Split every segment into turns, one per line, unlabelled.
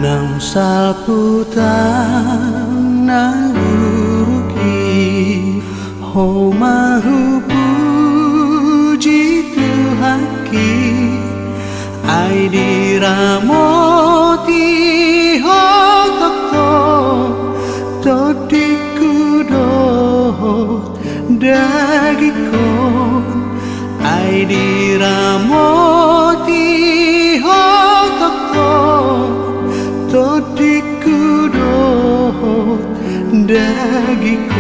nang saputan nang uruki ho mahu puji Tuhaki ai diramoti ho tokto todiku dohot dagikon ai diramoti ho tokto todiku dohot dagikon.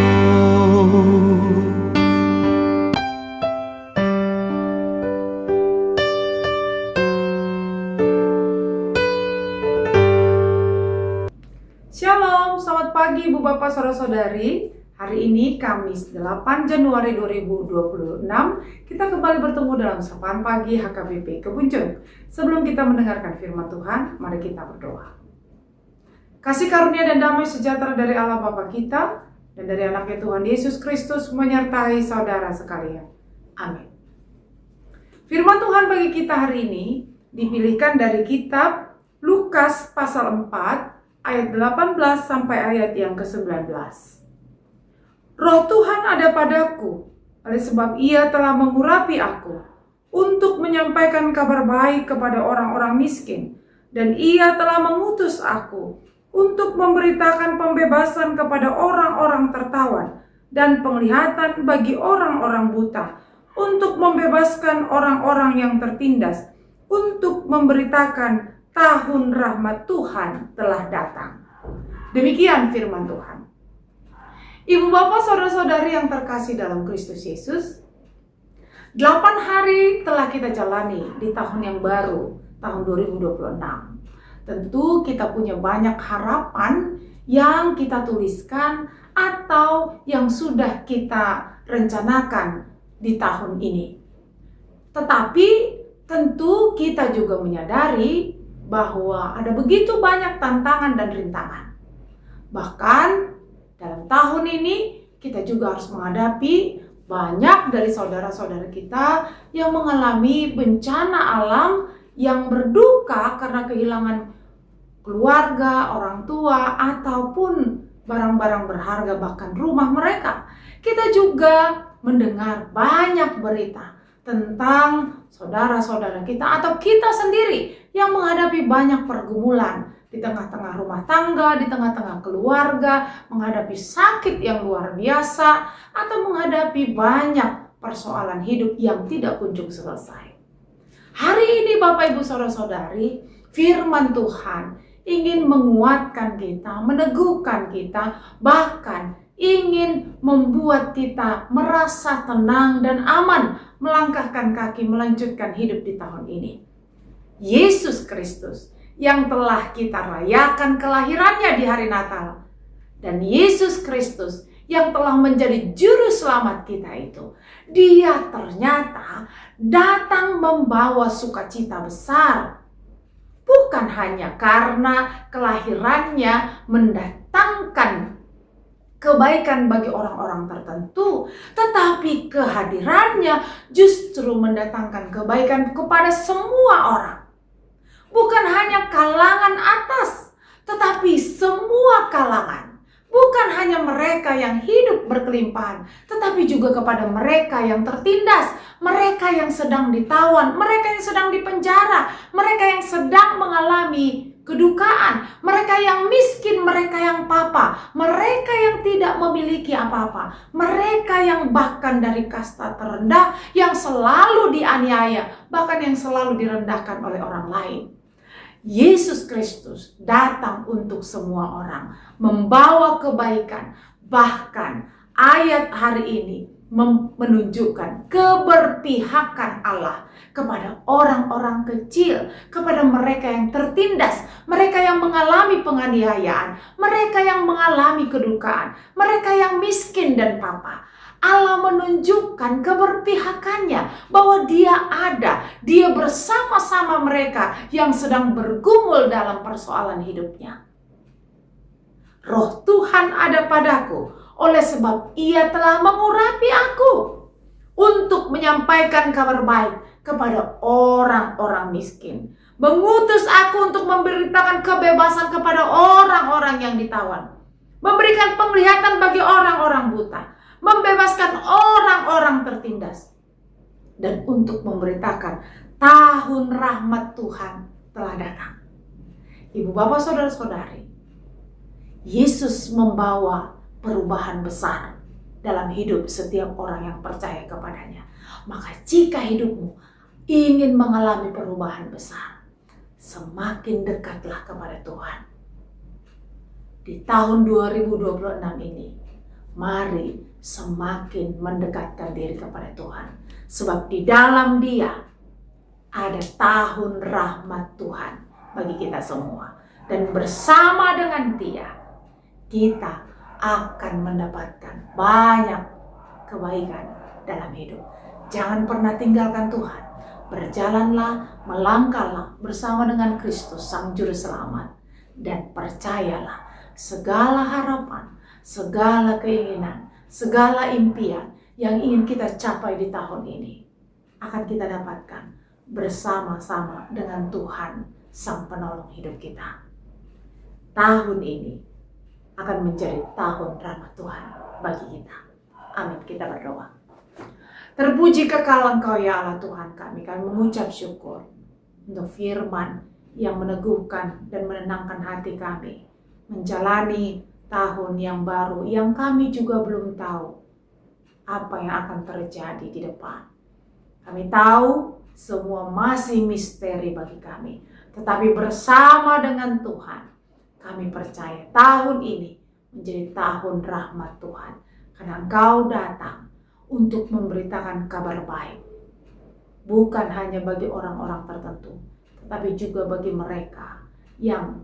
Shalom, selamat pagi Ibu Bapak Saudara-saudari. Hari ini Kamis 8 Januari 2026 kita kembali bertemu dalam Sapaan Pagi HKBP Kebunceng. Sebelum kita mendengarkan firman Tuhan, mari kita berdoa. Kasih karunia dan damai sejahtera dari Allah Bapa kita dan dari anaknya Tuhan Yesus Kristus menyertai saudara sekalian. Amin. Firman Tuhan bagi kita hari ini dipilihkan dari kitab Lukas pasal 4 ayat 18 sampai ayat yang ke-19. Roh Tuhan ada padaku, oleh sebab Ia telah mengurapi aku untuk menyampaikan kabar baik kepada orang-orang miskin, dan Ia telah mengutus aku untuk memberitakan pembebasan kepada orang-orang tertawan dan penglihatan bagi orang-orang buta, untuk membebaskan orang-orang yang tertindas, untuk memberitakan tahun rahmat Tuhan telah datang. Demikian firman Tuhan. Ibu bapak saudara-saudari yang terkasih dalam Kristus Yesus, 8 hari telah kita jalani di tahun yang baru, tahun 2026. Tentu kita punya banyak harapan yang kita tuliskan atau yang sudah kita rencanakan di tahun ini. Tetapi tentu kita juga menyadari bahwa ada begitu banyak tantangan dan rintangan. Bahkan dalam tahun ini kita juga harus menghadapi banyak dari saudara-saudara kita yang mengalami bencana alam yang berduka karena kehilangan keluarga, orang tua, ataupun barang-barang berharga, bahkan rumah mereka. Kita juga mendengar banyak berita tentang saudara-saudara kita atau kita sendiri yang menghadapi banyak pergumulan di tengah-tengah rumah tangga, di tengah-tengah keluarga, menghadapi sakit yang luar biasa, atau menghadapi banyak persoalan hidup yang tidak kunjung selesai. Hari ini Bapak Ibu Saudara-saudari, firman Tuhan ingin menguatkan kita, meneguhkan kita, bahkan ingin membuat kita merasa tenang dan aman melangkahkan kaki melanjutkan hidup di tahun ini. Yesus Kristus yang telah kita rayakan kelahirannya di hari Natal, dan Yesus Kristus yang telah menjadi juru selamat kita itu, Dia ternyata datang membawa sukacita besar. Bukan hanya karena kelahirannya mendatangkan kebaikan bagi orang-orang tertentu, tetapi kehadirannya justru mendatangkan kebaikan kepada semua orang. Bukan hanya kalangan atas, tetapi semua kalangan. Bukan hanya mereka yang hidup berkelimpahan, tetapi juga kepada mereka yang tertindas, mereka yang sedang ditawan, mereka yang sedang dipenjara, mereka yang sedang mengalami kedukaan, mereka yang miskin, mereka yang papa, mereka yang tidak memiliki apa-apa, mereka yang bahkan dari kasta terendah, yang selalu dianiaya, bahkan yang selalu direndahkan oleh orang lain. Yesus Kristus datang untuk semua orang, membawa kebaikan. Bahkan ayat hari ini menunjukkan keberpihakan Allah kepada orang-orang kecil, kepada mereka yang tertindas, mereka yang mengalami penganiayaan, mereka yang mengalami kedukaan, mereka yang miskin dan papa. Allah menunjukkan keberpihakannya bahwa Dia ada, Dia bersama-sama mereka yang sedang bergumul dalam persoalan hidupnya. Roh Tuhan ada padaku, oleh sebab Ia telah mengurapi aku untuk menyampaikan kabar baik kepada orang-orang miskin, mengutus aku untuk memberitakan kebebasan kepada orang-orang yang ditawan, memberikan penglihatan bagi orang-orang buta, membebaskan orang-orang tertindas, dan untuk memberitakan tahun rahmat Tuhan telah datang. Ibu, bapak, saudara-saudari, Yesus membawa perubahan besar dalam hidup setiap orang yang percaya kepadanya. Maka jika hidupmu ingin mengalami perubahan besar, semakin dekatlah kepada Tuhan. Di tahun 2026 ini, mari semakin mendekatkan diri kepada Tuhan. Sebab di dalam Dia ada tahun rahmat Tuhan bagi kita semua. Dan bersama dengan Dia, kita akan mendapatkan banyak kebaikan dalam hidup. Jangan pernah tinggalkan Tuhan. Berjalanlah, melangkahlah bersama dengan Kristus Sang Juru Selamat. Dan percayalah, segala harapan, segala keinginan, segala impian yang ingin kita capai di tahun ini akan kita dapatkan bersama-sama dengan Tuhan Sang Penolong hidup kita. Tahun ini akan menjadi tahun rahmat Tuhan bagi kita. Amin. Kita berdoa. Terpuji kekal Engkau ya Allah Tuhan kami mengucap syukur untuk firman yang meneguhkan dan menenangkan hati kami menjalani tahun yang baru yang kami juga belum tahu apa yang akan terjadi di depan. Kami tahu semua masih misteri bagi kami, tetapi bersama dengan Tuhan kami percaya tahun ini menjadi tahun rahmat Tuhan, karena Engkau datang untuk memberitakan kabar baik, bukan hanya bagi orang-orang tertentu, tetapi juga bagi mereka yang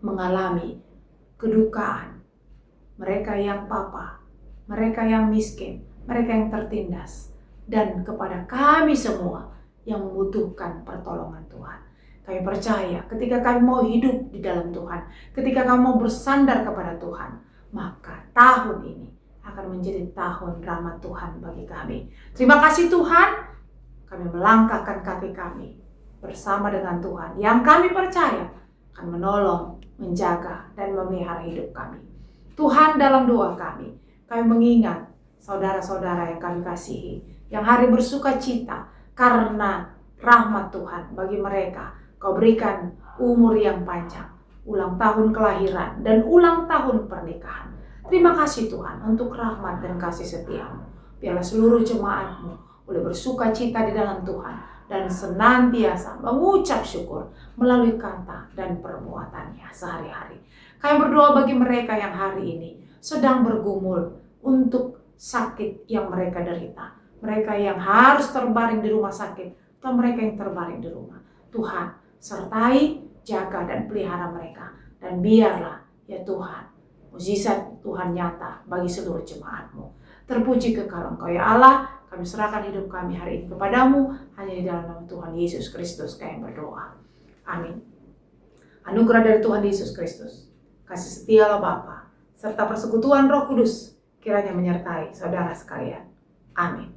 mengalami kedukaan, mereka yang papa, mereka yang miskin, mereka yang tertindas, dan kepada kami semua yang membutuhkan pertolongan Tuhan. Kami percaya ketika kami mau hidup di dalam Tuhan, ketika kami mau bersandar kepada Tuhan, maka tahun ini akan menjadi tahun rahmat Tuhan bagi kami. Terima kasih Tuhan, kami melangkahkan kaki kami bersama dengan Tuhan yang kami percaya akan menolong, menjaga, dan memelihara hidup kami. Tuhan, dalam doa kami mengingat saudara-saudara yang kami kasihi, yang hari bersuka cita karena rahmat Tuhan bagi mereka. Kau berikan umur yang panjang, ulang tahun kelahiran, dan ulang tahun pernikahan. Terima kasih Tuhan untuk rahmat dan kasih setiamu. Biarlah seluruh jemaatmu boleh bersuka cita di dalam Tuhan dan senantiasa mengucap syukur melalui kata dan perbuatannya sehari-hari. Kami berdoa bagi mereka yang hari ini sedang bergumul untuk sakit yang mereka derita. Mereka yang harus terbaring di rumah sakit atau mereka yang terbaring di rumah. Tuhan, sertai, jaga dan pelihara mereka. Dan biarlah ya Tuhan, mukjizat Tuhan nyata bagi seluruh jemaat-Mu. Terpuji kekal Engkau ya Allah. Kami serahkan hidup kami hari ini kepadamu. Hanya di dalam nama Tuhan Yesus Kristus kami berdoa. Amin. Anugerah dari Tuhan Yesus Kristus, kasih setia Allah Bapa, serta persekutuan Roh Kudus kiranya menyertai saudara sekalian. Amin.